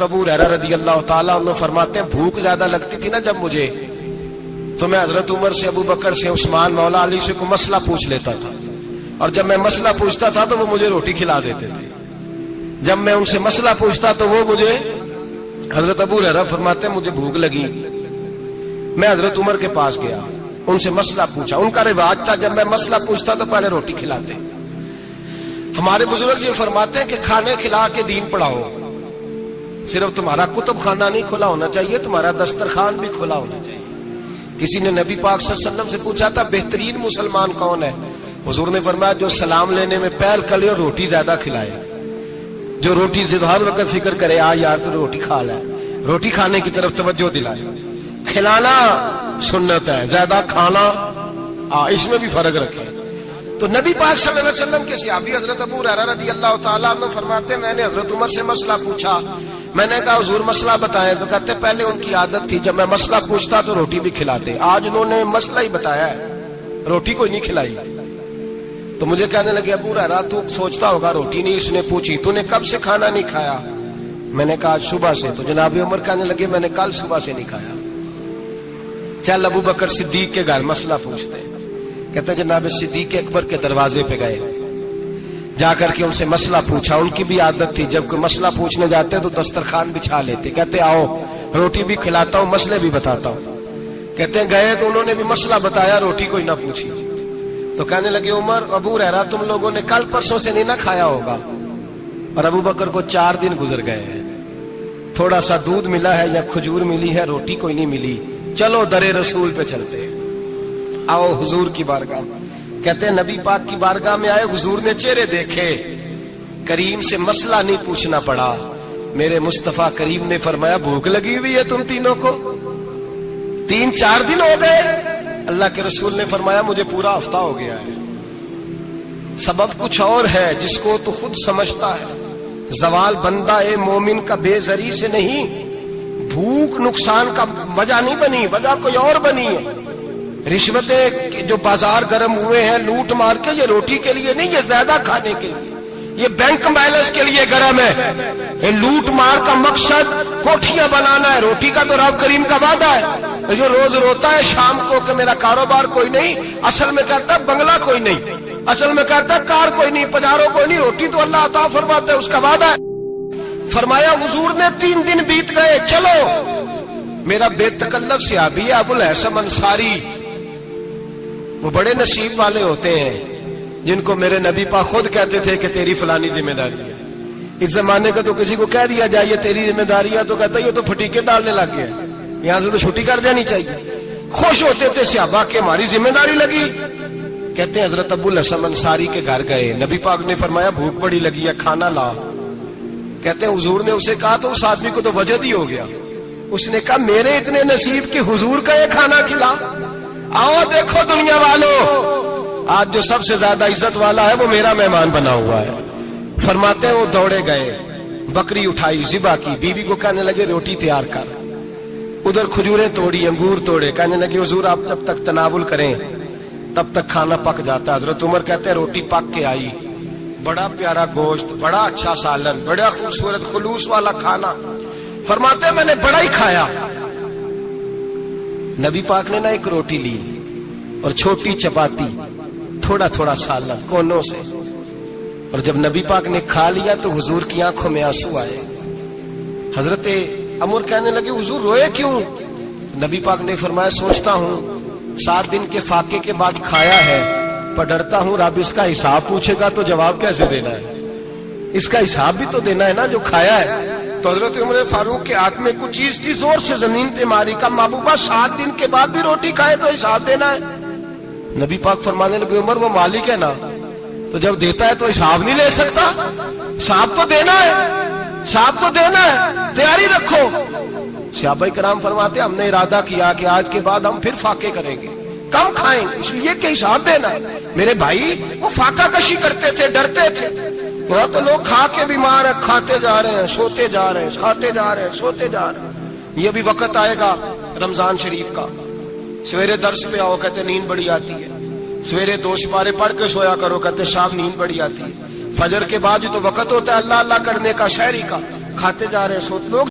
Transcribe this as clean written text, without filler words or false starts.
ابو ہریرہ رضی اللہ تعالیٰ عنہ فرماتے ہیں بھوک زیادہ لگتی تھی نا جب مجھے، تو میں حضرت عمر سے، ابو بکر سے، عثمان، مولا علی سے کوئی مسئلہ پوچھ لیتا تھا، اور جب میں مسئلہ پوچھتا تھا تو وہ مجھے روٹی کھلا دیتے تھے۔ جب میں ان سے مسئلہ پوچھتا تو وہ مجھے، حضرت ابو ہریرہ فرماتے ہیں مجھے بھوک لگی، میں حضرت عمر کے پاس گیا، ان سے مسئلہ پوچھا۔ ان کا رواج تھا جب میں مسئلہ پوچھتا تو پہلے روٹی کھلاتے۔ ہمارے بزرگ یہ فرماتے ہیں کہ کھانے کھلا کے دین پڑھاؤ، صرف تمہارا کتب خانہ نہیں کھلا ہونا چاہیے، تمہارا دسترخوان بھی کھلا ہونا چاہیے۔ کسی نے نبی پاک صلی اللہ علیہ وسلم سے پوچھا تھا بہترین مسلمان کون ہے؟ حضور نے فرمایا جو سلام لینے میں پہل کرے اور روٹی زیادہ کھلائے، جو روٹی سے ہر وقت فکر کرے آ یار تو روٹی کھا لے، روٹی کھانے کی طرف توجہ دلائے۔ کھلانا سنت ہے، زیادہ کھانا اس میں بھی فرق رکھے۔ تو نبی پاک صلی اللہ علیہ وسلم کے صحابی حضرت ابو ہریرہ رضی اللہ تعالیٰ عنہ فرماتے ہیں میں نے حضرت عمر سے مسئلہ پوچھا، میں نے کہا حضور مسئلہ بتائیں، تو کہتے پہلے ان کی عادت تھی جب میں مسئلہ پوچھتا تو روٹی بھی کھلاتے، آج انہوں نے مسئلہ ہی بتایا ہے، روٹی کوئی نہیں کھلائی۔ تو مجھے کہنے لگے ابو ہریرہ تو سوچتا ہوگا روٹی نہیں اس نے پوچھی، تو نے کب سے کھانا نہیں کھایا؟ میں نے کہا آج صبح سے۔ تو جناب عمر کہنے لگے میں نے کل صبح سے نہیں کھایا، چل ابو بکر صدیق کے گھر مسئلہ پوچھتے ہیں۔ کہتے ہیں جناب صدیق اکبر کے دروازے پہ گئے، جا کر کے ان سے مسئلہ پوچھا۔ ان کی بھی عادت تھی جب کوئی مسئلہ پوچھنے جاتے تو دسترخوان بچھا لیتے، کہتے آؤ روٹی بھی کھلاتا ہوں مسئلے بھی بتاتا ہوں۔ کہتے ہیں گئے تو انہوں نے بھی مسئلہ بتایا، روٹی کوئی نہ پوچھی۔ تو کہنے لگے عمر ابو ہریرہ تم لوگوں نے کل پرسوں سے نہیں نہ کھایا ہوگا، اور ابو بکر کو 4 دن گزر گئے ہیں، تھوڑا سا دودھ ملا ہے یا کھجور ملی ہے، روٹی کوئی نہیں ملی، چلو در رسول پہ چلتے، آؤ حضور کی بارگاہ۔ کہتے ہیں نبی پاک کی بارگاہ میں آئے، حضور نے چہرے دیکھے، کریم سے مسئلہ نہیں پوچھنا پڑا۔ میرے مصطفیٰ کریم نے فرمایا بھوک لگی ہوئی ہے تم تینوں کو، 3-4 دن ہو گئے۔ اللہ کے رسول نے فرمایا مجھے پورا ہفتہ ہو گیا ہے۔ سبب کچھ اور ہے جس کو تو خود سمجھتا ہے، زوال بندہ اے مومن کا بے زری سے نہیں، بھوک نقصان کا وجہ نہیں بنی، وجہ کوئی اور بنی ہے۔ رشوتیں جو بازار گرم ہوئے ہیں لوٹ مار کے، یہ روٹی کے لیے نہیں، یہ زیادہ کھانے کے لیے، یہ بینک بیلنس کے لیے گرم ہے۔ یہ لوٹ مار کا مقصد کوٹھیاں بنانا ہے، روٹی کا تو رب کریم کا وعدہ ہے۔ جو روز روتا ہے شام کو کہ میرا کاروبار کوئی نہیں، اصل میں کہتا ہے بنگلہ کوئی نہیں، اصل میں کہتا ہے کار کوئی نہیں، پجارو کوئی نہیں، روٹی تو اللہ عطا فرماتا ہے، اس کا وعدہ ہے۔ فرمایا حضور نے 3 دن بیت گئے، چلو۔ میرا بے تکلف صحابی ہے ابو الحسن انصاری، وہ بڑے نصیب والے ہوتے ہیں جن کو میرے نبی پاک خود کہتے تھے کہ تیری فلانی ذمہ داری ہے۔ اس زمانے کا تو کسی کو کہہ دیا جائے یہ تیری ذمہ داری ہے تو کہتا ہے یہ تو پھٹیکے ڈالنے لگ گیا، یہاں سے تو چھٹی کر جانی چاہیے۔ خوش ہوتے تھے صحابہ کہ ہماری ذمہ داری لگی۔ کہتے ہیں حضرت ابو الحسن انصاری کے گھر گئے، نبی پاک نے فرمایا بھوک بڑی لگی ہے کھانا لا۔ کہتے ہیں حضور نے اسے کہا تو اس آدمی کو تو وجد ہی ہو گیا، اس نے کہا میرے اتنے نصیب کہ حضور کا یہ کھانا کھلا۔ آؤ دیکھو دنیا والوں، آج جو سب سے زیادہ عزت والا ہے وہ میرا مہمان بنا ہوا ہے۔ فرماتے ہیں وہ دوڑے گئے، بکری اٹھائی، ذبح کی، بیوی کو کہنے لگے روٹی تیار کر، ادھر کھجوریں توڑی، انگور توڑے، کہنے لگے حضور آپ جب تک تناول کریں تب تک کھانا پک جاتا ہے۔ حضرت عمر کہتے ہیں روٹی پک کے آئی، بڑا پیارا گوشت، بڑا اچھا سالن، بڑا خوبصورت خلوص والا کھانا۔ فرماتے ہیں میں نے بڑا ہی کھایا۔ نبی پاک نے نہ ایک روٹی لی اور چھوٹی چپاتی، تھوڑا تھوڑا سالن کونوں سے، اور جب نبی پاک نے کھا لیا تو حضور کی آنکھوں میں آنسو آئے۔ حضرت عمر کہنے لگے حضور روئے کیوں؟ نبی پاک نے فرمایا سوچتا ہوں 7 دن کے فاقے کے بعد کھایا ہے، پر ڈرتا ہوں رب اس کا حساب پوچھے گا تو جواب کیسے دینا ہے، اس کا حساب بھی تو دینا ہے نا جو کھایا ہے۔ تو حضرت عمر فاروق کے ہاتھ میں کچھ چیز تھی، زور سے زمین پہ ماری، کا محبوبہ 7 دن کے بعد بھی روٹی کھائے تو حساب دینا ہے۔ نبی پاک فرمانے لگے عمر وہ مالک ہے نا، تو جب دیتا ہے تو حساب نہیں لے سکتا، حساب تو دینا ہے، حساب تو دینا ہے، تیاری رکھو۔ صحابہ کرام فرماتے ہیں ہم نے ارادہ کیا کہ آج کے بعد ہم پھر فاقے کریں گے، کم کھائیں اس لیے کہ حساب دینا ہے۔ میرے بھائی وہ فاقہ کشی کرتے تھے، ڈرتے تھے، وہاں تو لوگ کھا کے بیمار ہیں، کھاتے جا رہے ہیں، سوتے جا رہے ہیں، کھاتے جا رہے ہیں، سوتے جا رہے ہیں۔ یہ بھی وقت آئے گا رمضان شریف کا، سویرے درس پہ آؤ کہتے نیند بڑی آتی ہے، سویرے 2 سپارے پڑھ کے سویا کرو کہتے شام نیند بڑی آتی ہے، فجر کے بعد ہی تو وقت ہوتا ہے اللہ اللہ کرنے کا، شہری کا، کھاتے جا رہے ہیں. سو لوگ